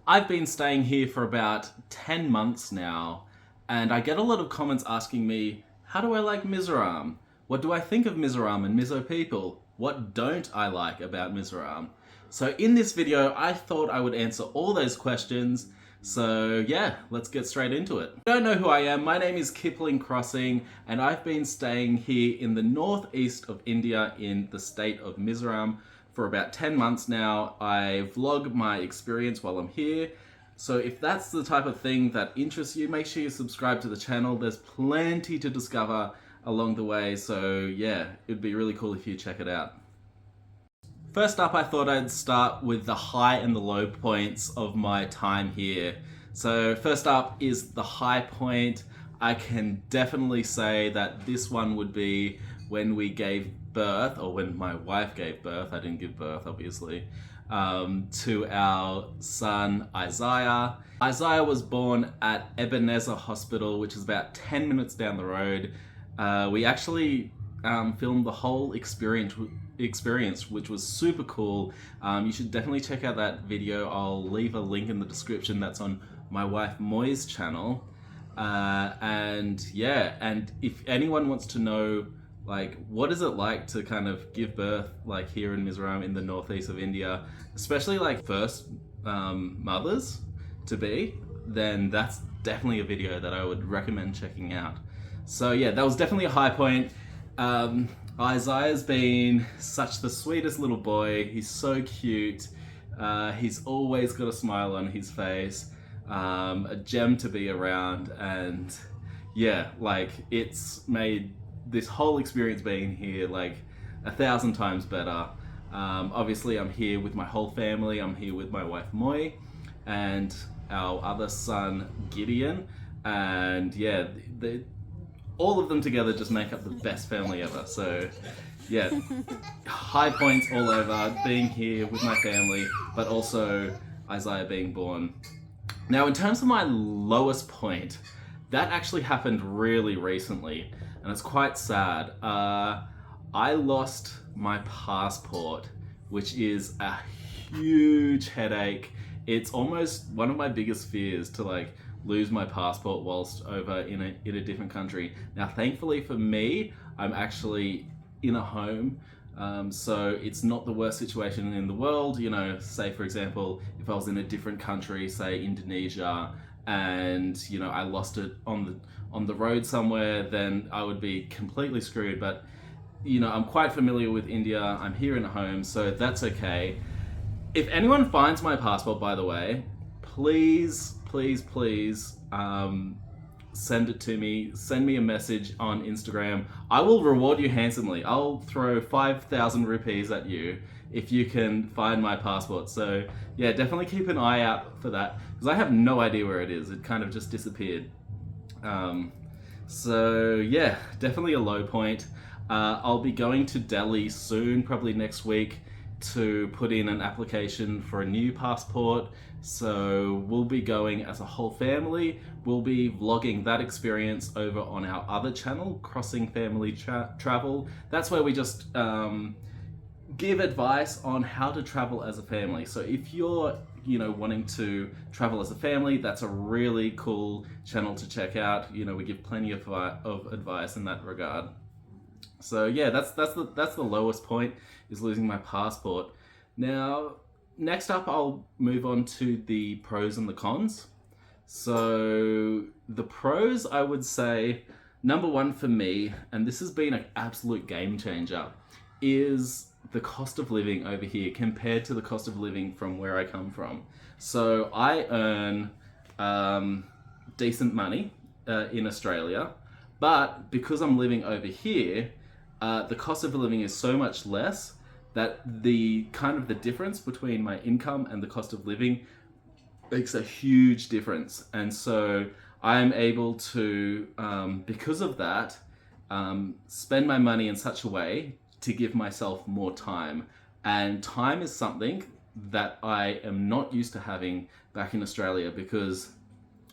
I've been staying here for about 10 months now, and I get a lot of comments asking me, how do I like Mizoram? What do I think of Mizoram and Mizo people? What don't I like about Mizoram? So in this video, I thought I would answer all those questions. So yeah, let's get straight into it. If you don't know who I am, my name is Kipling Crossing, and I've been staying here in the northeast of India in the state of Mizoram for about 10 months now. I vlog my experience while I'm here. So if that's the type of thing that interests you, make sure you subscribe to the channel. There's plenty to discover along the way. So yeah, it'd be really cool if you check it out. First up, I thought I'd start with the high and the low points of my time here. So first up is the high point. I can definitely say that this one would be when we gave birth, or when my wife gave birth, I didn't give birth obviously, to our son Isaiah. Isaiah was born at Ebenezer Hospital, which is about 10 minutes down the road. We actually filmed the whole experience, which was super cool. You should definitely check out that video. I'll leave a link in the description. That's on my wife Moy's channel. And yeah, and if anyone wants to know, like, what is it like to kind of give birth like here in Mizoram in the northeast of India, especially like first mothers to be, then that's definitely a video that I would recommend checking out. So yeah, that was definitely a high point. Isaiah's been such the sweetest little boy. He's so cute. He's always got a smile on his face. A gem to be around, and yeah, like, it's made this whole experience being here like 1,000 times better. Obviously I'm here with my whole family. I'm here with my wife Moy and our other son Gideon, and yeah, all of them together just make up the best family ever. So yeah, high points all over, being here with my family, but also Isaiah being born. Now in terms of my lowest point, that actually happened really recently, and it's quite sad. I lost my passport, which is a huge headache. It's almost one of my biggest fears, to like lose my passport whilst over in a different country. Now thankfully for me, I'm actually in a home, so it's not the worst situation in the world. You know, say for example, if I was in a different country, say Indonesia, and you know I lost it on the road somewhere, then I would be completely screwed. But you know, I'm quite familiar with India. I'm here in a home, so that's okay. If anyone finds my passport, by the way, please send it to me. Send me a message on Instagram. I will reward you handsomely. I'll throw 5,000 rupees at you if you can find my passport. So yeah, definitely keep an eye out for that, because I have no idea where it is. It kind of just disappeared. So yeah, definitely a low point. I'll be going to Delhi soon, probably next week, to put in an application for a new passport. So we'll be going as a whole family. We'll be vlogging that experience over on our other channel, Crossing Family Travel. That's where we just give advice on how to travel as a family. So if you're, you know, wanting to travel as a family, that's a really cool channel to check out. You know, we give plenty of advice in that regard. So yeah, that's the lowest point, is losing my passport. Now, next up, I'll move on to the pros and the cons. So the pros, I would say, number one for me, and this has been an absolute game changer, is the cost of living over here compared to the cost of living from where I come from. So I earn decent money in Australia, but because I'm living over here, the cost of living is so much less that the difference between my income and the cost of living makes a huge difference. And so I am able to, because of that, spend my money in such a way to give myself more time. And time is something that I am not used to having back in Australia, because,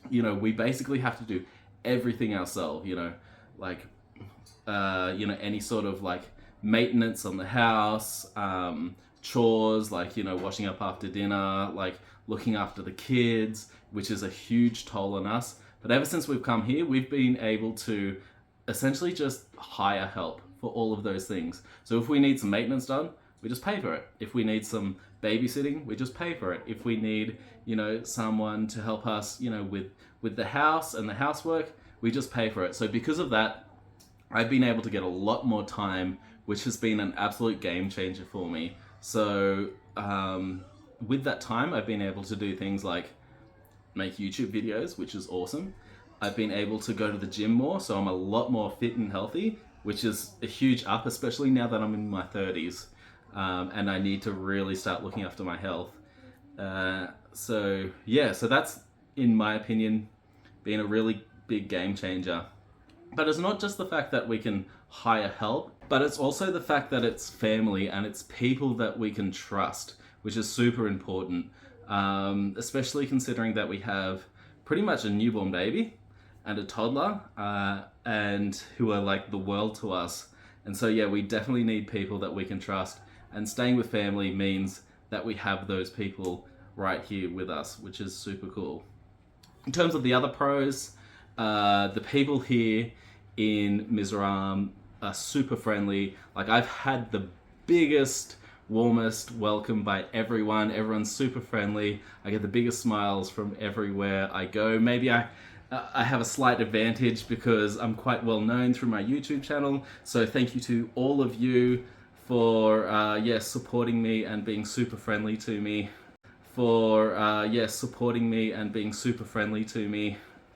you know, we basically have to do everything ourselves, you know, like, you know, any sort of like maintenance on the house, chores, like, you know, washing up after dinner, like looking after the kids, which is a huge toll on us. But ever since we've come here, we've been able to essentially just hire help for all of those things. So if we need some maintenance done, we just pay for it. If we need some babysitting, we just pay for it. If we need, someone to help us, with the house and the housework, we just pay for it. So because of that, I've been able to get a lot more time, which has been an absolute game changer for me. So with that time, I've been able to do things like make YouTube videos, which is awesome. I've been able to go to the gym more, so I'm a lot more fit and healthy, which is a huge up, especially now that I'm in my 30s. And I need to really start looking after my health. So that's, in my opinion, been a really big game changer. But it's not just the fact that we can hire help, but it's also the fact that it's family and it's people that we can trust, which is super important. Especially considering that we have pretty much a newborn baby and a toddler, and who are like the world to us. And so we definitely need people that we can trust, and staying with family means that we have those people right here with us, which is super cool. In terms of the other pros, the people here in Mizoram are super friendly. Like, I've had the biggest, warmest welcome by everyone. Everyone's super friendly. I get the biggest smiles from everywhere I go. Maybe I have a slight advantage because I'm quite well known through my YouTube channel. So thank you to all of you for supporting me and being super friendly to me.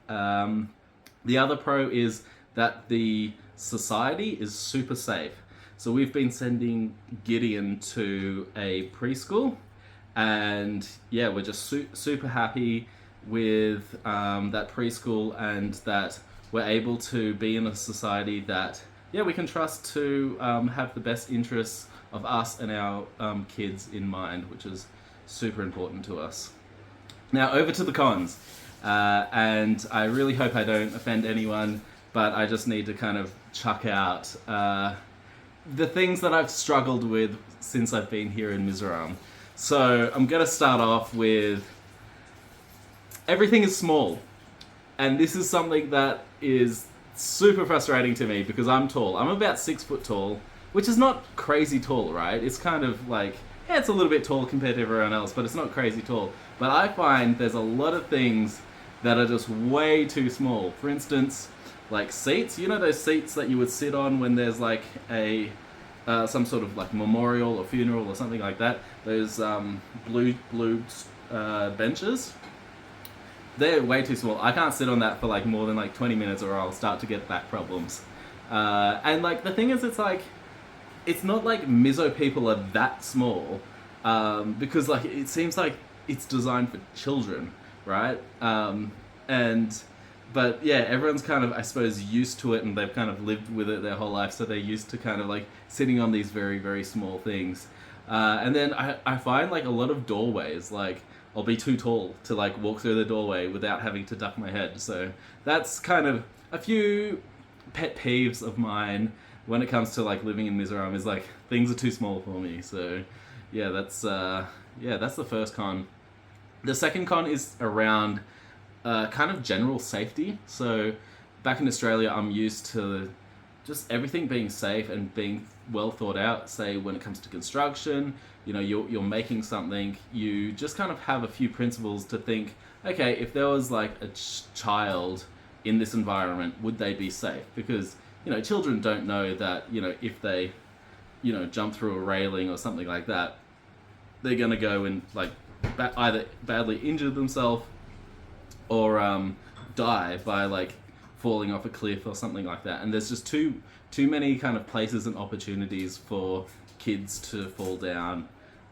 The other pro is that the society is super safe. So we've been sending Gideon to a preschool, and we're just super happy with that preschool, and that we're able to be in a society that we can trust to have the best interests of us and our kids in mind, which is super important to us. Now over to the cons, and I really hope I don't offend anyone, but I just need to kind of chuck out the things that I've struggled with since I've been here in Mizoram. So I'm going to start off with everything is small. And this is something that is super frustrating to me because I'm tall. I'm about 6 foot tall, which is not crazy tall, right? It's kind of like, it's a little bit tall compared to everyone else, but it's not crazy tall. But I find there's a lot of things that are just way too small. For instance, like seats, those seats that you would sit on when there's like a some sort of like memorial or funeral or something like that, those blue benches, they're way too small. I can't sit on that for like more than like 20 minutes or I'll start to get back problems. And like the thing is, it's like, it's not like Mizo people are that small, because like it seems like it's designed for children, right? But everyone's kind of, I suppose, used to it, and they've kind of lived with it their whole life, so they're used to kind of like sitting on these very, very small things. And then I find like a lot of doorways, like I'll be too tall to like walk through the doorway without having to duck my head. So that's kind of a few pet peeves of mine when it comes to like living in Mizoram, is like things are too small for me. So that's the first con. The second con is around kind of general safety. So back in Australia, I'm used to just everything being safe and being well thought out. Say when it comes to construction, you're making something, you just kind of have a few principles to think, okay, if there was like a child in this environment, would they be safe? Because children don't know that if they jump through a railing or something like that, they're gonna go and like either badly injure themselves or die by like falling off a cliff or something like that. And there's just too many kind of places and opportunities for kids to fall down.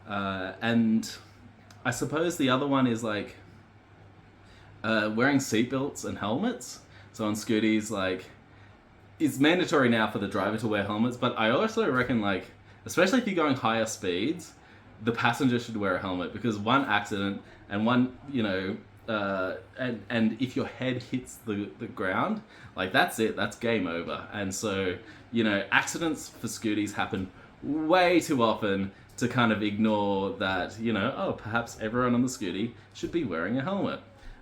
And I suppose the other one is like wearing seatbelts and helmets. So on scooties, like, it's mandatory now for the driver to wear helmets, but I also reckon, like, especially if you're going higher speeds, the passenger should wear a helmet, because one accident and one, and if your head hits the ground, like, that's it, that's game over. And so, accidents for scooties happen way too often to kind of ignore that, you know, oh, perhaps everyone on the scooty should be wearing a helmet.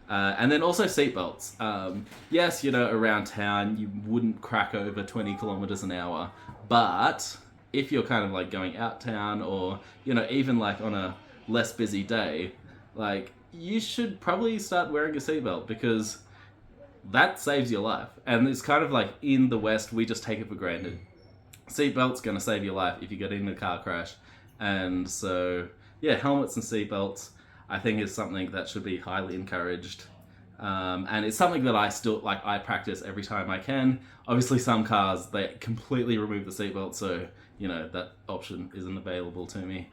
And then also seatbelts. Yes, you know, around town you wouldn't crack over 20 kilometers an hour, but if you're kind of like going out town, or, you know, even like on a less busy day, like, you should probably start wearing a seatbelt, because that saves your life. And it's kind of like, in the West, we just take it for granted. Seatbelt's gonna save your life if you get in a car crash. And so, yeah, helmets and seatbelts, I think, is something that should be highly encouraged. And it's something that I practice every time I can. Obviously, some cars, they completely remove the seatbelt, so, you know, that option isn't available to me.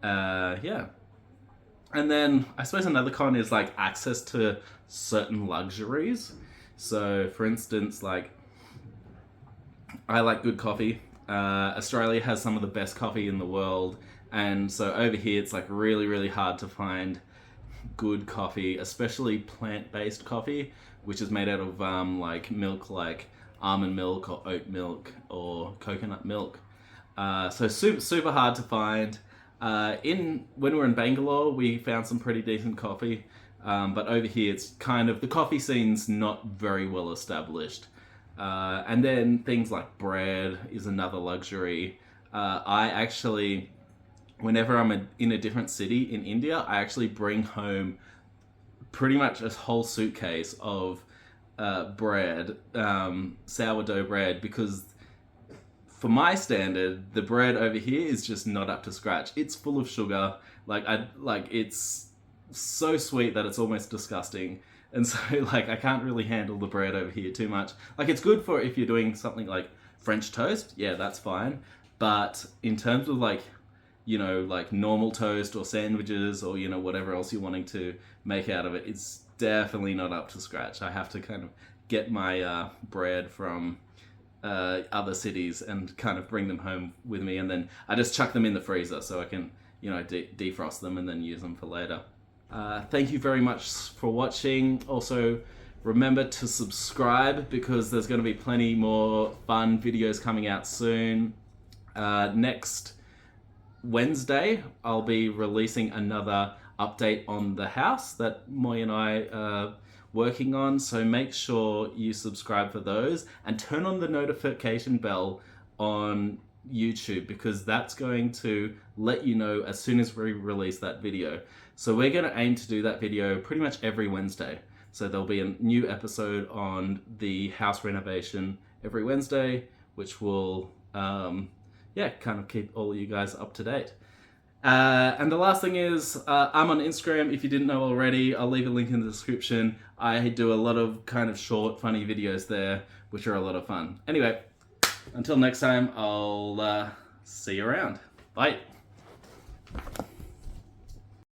Yeah. And then, I suppose another con is, like, access to certain luxuries. So, for instance, like, I like good coffee. Australia has some of the best coffee in the world, and so over here it's like really, really hard to find good coffee, especially plant-based coffee, which is made out of like milk, like almond milk or oat milk or coconut milk. So super hard to find. When we were in Bangalore, we found some pretty decent coffee, but over here it's kind of, the coffee scene's not very well established. And then things like bread is another luxury. I actually, whenever I'm in a different city in India, I actually bring home pretty much a whole suitcase of bread, sourdough bread, because for my standard, the bread over here is just not up to scratch. It's full of sugar. It's so sweet that it's almost disgusting. And so, like, I can't really handle the bread over here too much. Like, it's good for if you're doing something like French toast. Yeah, that's fine. But in terms of, like, you know, like normal toast or sandwiches or, you know, whatever else you're wanting to make out of it, it's definitely not up to scratch. I have to kind of get my bread from other cities and kind of bring them home with me. And then I just chuck them in the freezer so I can, you know, defrost them and then use them for later. Thank you very much for watching. Also, remember to subscribe, because there's going to be plenty more fun videos coming out soon. Next Wednesday, I'll be releasing another update on the house that Moy and I are working on, so make sure you subscribe for those and turn on the notification bell on YouTube, because that's going to let you know as soon as we release that video. So we're going to aim to do that video pretty much every Wednesday. So there'll be a new episode on the house renovation every Wednesday, which will, kind of keep all you guys up to date. And the last thing is, I'm on Instagram. If you didn't know already, I'll leave a link in the description. I do a lot of kind of short, funny videos there, which are a lot of fun. Anyway, until next time, I'll see you around. Bye.